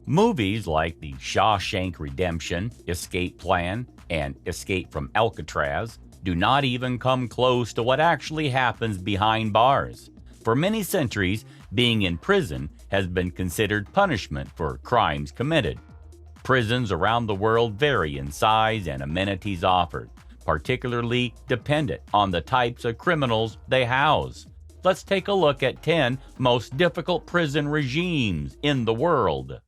Movies like The Shawshank Redemption, Escape Plan, and Escape from Alcatraz do not even come close to what actually happens behind bars. For many centuries, being in prison has been considered punishment for crimes committed. Prisons around the world vary in size and amenities offered, particularly dependent on the types of criminals they house. Let's take a look at 10 most difficult prison regimes in the world.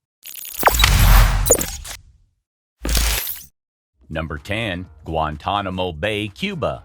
Number 10. Guantanamo Bay, Cuba.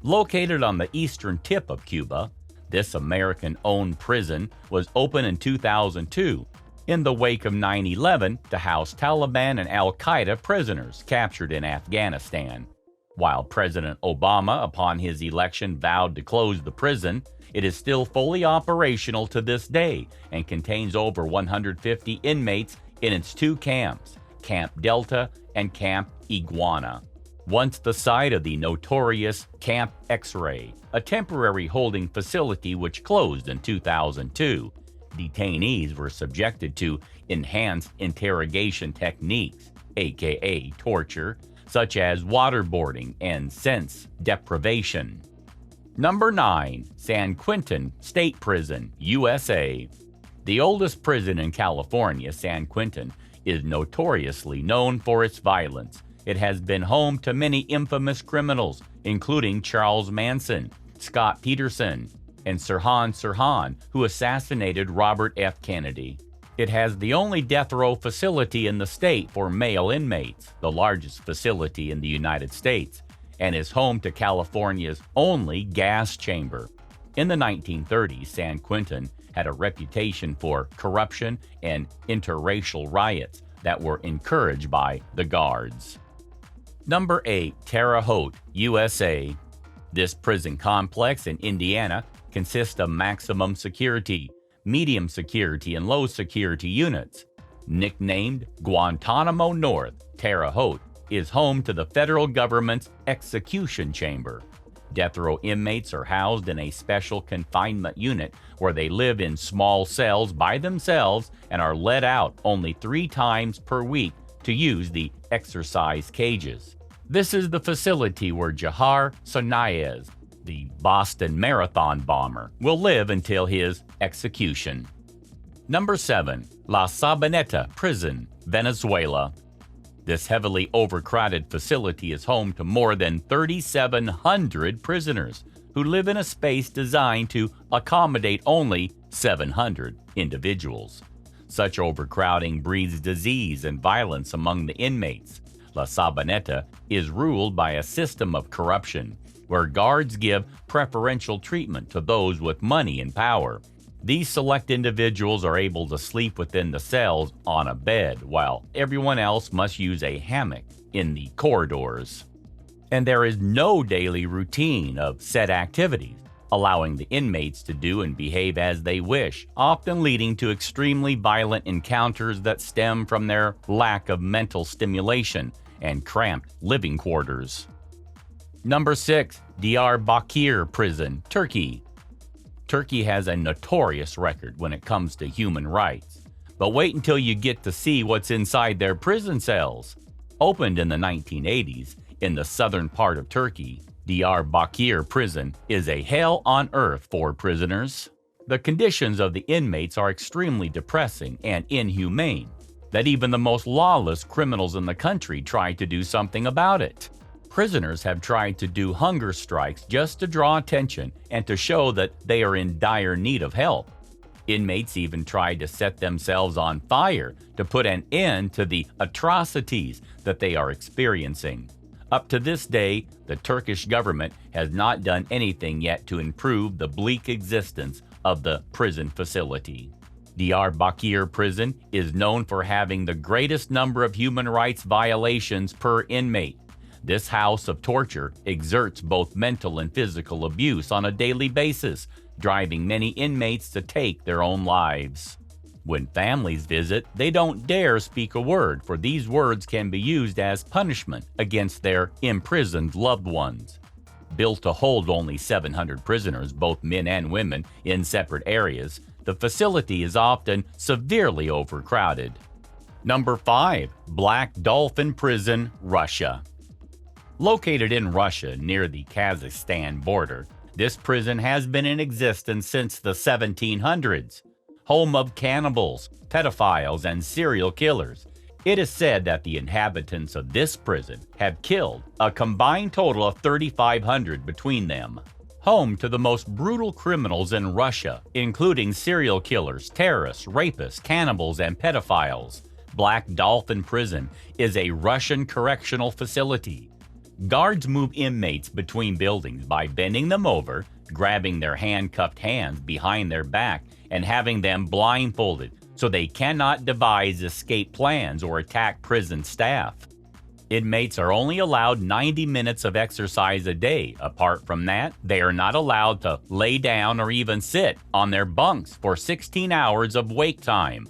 Located on the eastern tip of Cuba, this American-owned prison was opened in 2002 in the wake of 9/11 to house Taliban and Al-Qaeda prisoners captured in Afghanistan. While President Obama, upon his election, vowed to close the prison, it is still fully operational to this day and contains over 150 inmates in its two camps, Camp Delta and Camp Iguana. Once the site of the notorious Camp X-Ray, a temporary holding facility which closed in 2002, detainees were subjected to enhanced interrogation techniques, aka torture, such as waterboarding and sense deprivation. Number 9. San Quentin State Prison, USA. The oldest prison in California, San Quentin, is notoriously known for its violence. It has been home to many infamous criminals, including Charles Manson, Scott Peterson, and Sirhan Sirhan, who assassinated Robert F. Kennedy. It has the only death row facility in the state for male inmates, the largest facility in the United States, and is home to California's only gas chamber. In the 1930s, San Quentin had a reputation for corruption and interracial riots that were encouraged by the guards. Number 8. Terre Haute, USA. This prison complex in Indiana consists of maximum security, medium security, and low security units. Nicknamed Guantanamo North, Terre Haute is home to the federal government's execution chamber. Death row inmates are housed in a special confinement unit where they live in small cells by themselves and are let out only 3 times per week to use the exercise cages. This is the facility where Jahar Sarnaez, the Boston Marathon bomber, will live until his execution. Number 7. La Sabaneta Prison, Venezuela. This heavily overcrowded facility is home to more than 3,700 prisoners who live in a space designed to accommodate only 700 individuals. Such overcrowding breeds disease and violence among the inmates. La Sabaneta is ruled by a system of corruption, where guards give preferential treatment to those with money and power. These select individuals are able to sleep within the cells on a bed, while everyone else must use a hammock in the corridors. And there is no daily routine of set activities, allowing the inmates to do and behave as they wish, often leading to extremely violent encounters that stem from their lack of mental stimulation and cramped living quarters. Number 6. Bakir Prison, Turkey. Turkey has a notorious record when it comes to human rights. But wait until you get to see what's inside their prison cells. Opened in the 1980s in the southern part of Turkey, Bakir Prison is a hell on earth for prisoners. The conditions of the inmates are extremely depressing and inhumane, that even the most lawless criminals in the country try to do something about it. Prisoners have tried to do hunger strikes just to draw attention and to show that they are in dire need of help. Inmates even tried to set themselves on fire to put an end to the atrocities that they are experiencing. Up to this day, the Turkish government has not done anything yet to improve the bleak existence of the prison facility. Diyarbakir Prison is known for having the greatest number of human rights violations per inmate. This house of torture exerts both mental and physical abuse on a daily basis, driving many inmates to take their own lives. When families visit, they don't dare speak a word, for these words can be used as punishment against their imprisoned loved ones. Built to hold only 700 prisoners, both men and women, in separate areas, the facility is often severely overcrowded. Number 5. Black Dolphin Prison, Russia. Located in Russia near the Kazakhstan border, this prison has been in existence since the 1700s. Home of cannibals, pedophiles, and serial killers, it is said that the inhabitants of this prison have killed a combined total of 3,500 between them. Home to the most brutal criminals in Russia, including serial killers, terrorists, rapists, cannibals, and pedophiles, Black Dolphin Prison is a Russian correctional facility. Guards move inmates between buildings by bending them over, grabbing their handcuffed hands behind their back, and having them blindfolded so they cannot devise escape plans or attack prison staff. Inmates are only allowed 90 minutes of exercise a day. Apart from that, they are not allowed to lay down or even sit on their bunks for 16 hours of wake time.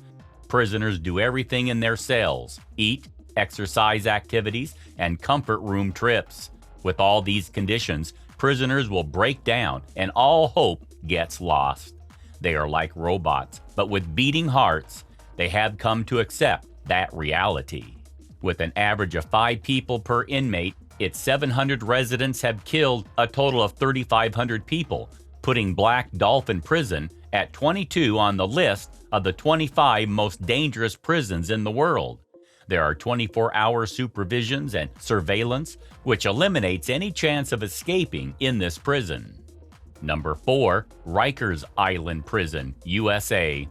Prisoners do everything in their cells: eat, exercise activities, and comfort room trips. With all these conditions, prisoners will break down and all hope gets lost. They are like robots, but with beating hearts. They have come to accept that reality. With an average of 5 people per inmate, its 700 residents have killed a total of 3,500 people, putting Black Dolphin Prison at 22 on the list of the 25 most dangerous prisons in the world. There are 24-hour supervisions and surveillance, which eliminates any chance of escaping in this prison. Number 4. Rikers Island Prison, USA.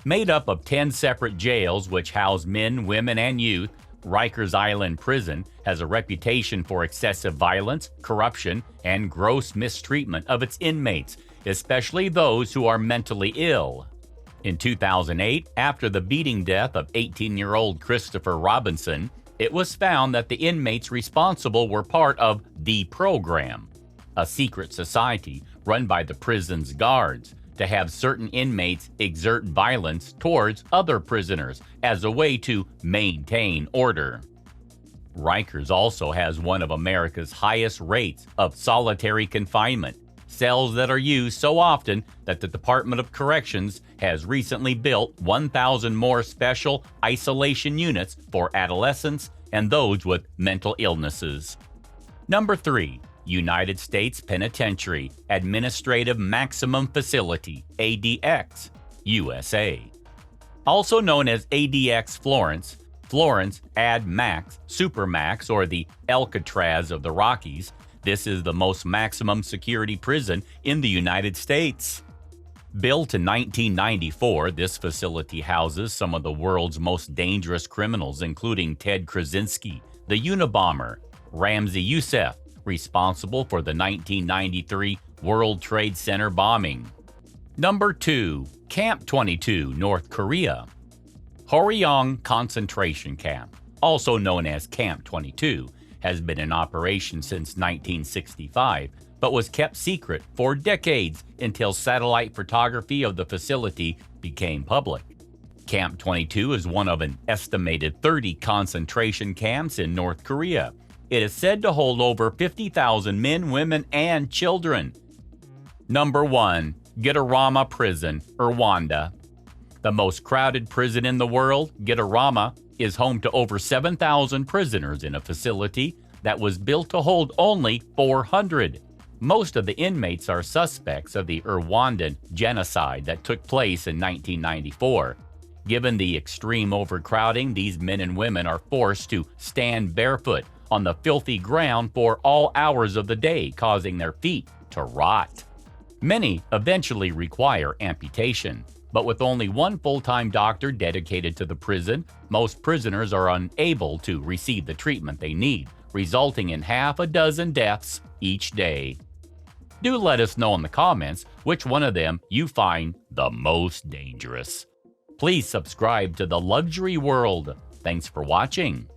Made up of 10 separate jails which house men, women, and youth, Rikers Island Prison has a reputation for excessive violence, corruption, and gross mistreatment of its inmates, especially those who are mentally ill. In 2008, after the beating death of 18-year-old Christopher Robinson, it was found that the inmates responsible were part of the program, a secret society run by the prison's guards to have certain inmates exert violence towards other prisoners as a way to maintain order. Rikers also has one of America's highest rates of solitary confinement, cells that are used so often that the Department of Corrections has recently built 1,000 more special isolation units for adolescents and those with mental illnesses. Number 3. United States Penitentiary Administrative Maximum Facility, ADX, USA. Also known as ADX Florence, Florence Ad Max, Supermax, or the Alcatraz of the Rockies, this is the most maximum security prison in the United States. Built in 1994, this facility houses some of the world's most dangerous criminals, including Ted Kaczynski, the Unabomber, Ramzi Youssef, responsible for the 1993 World Trade Center bombing. Number 2. Camp 22, North Korea. Horyong Concentration Camp, also known as Camp 22, has been in operation since 1965, but was kept secret for decades until satellite photography of the facility became public. Camp 22 is one of an estimated 30 concentration camps in North Korea. It is said to hold over 50,000 men, women, and children. Number 1. Gitarama Prison, Rwanda. The most crowded prison in the world, Gitarama, is home to over 7,000 prisoners in a facility that was built to hold only 400. Most of the inmates are suspects of the Rwandan genocide that took place in 1994. Given the extreme overcrowding, these men and women are forced to stand barefoot on the filthy ground for all hours of the day, causing their feet to rot. Many eventually require amputation, but with only one full-time doctor dedicated to the prison, most prisoners are unable to receive the treatment they need, resulting in half a dozen deaths each day. Do let us know in the comments which one of them you find the most dangerous. Please subscribe to The Luxury World. Thanks for watching.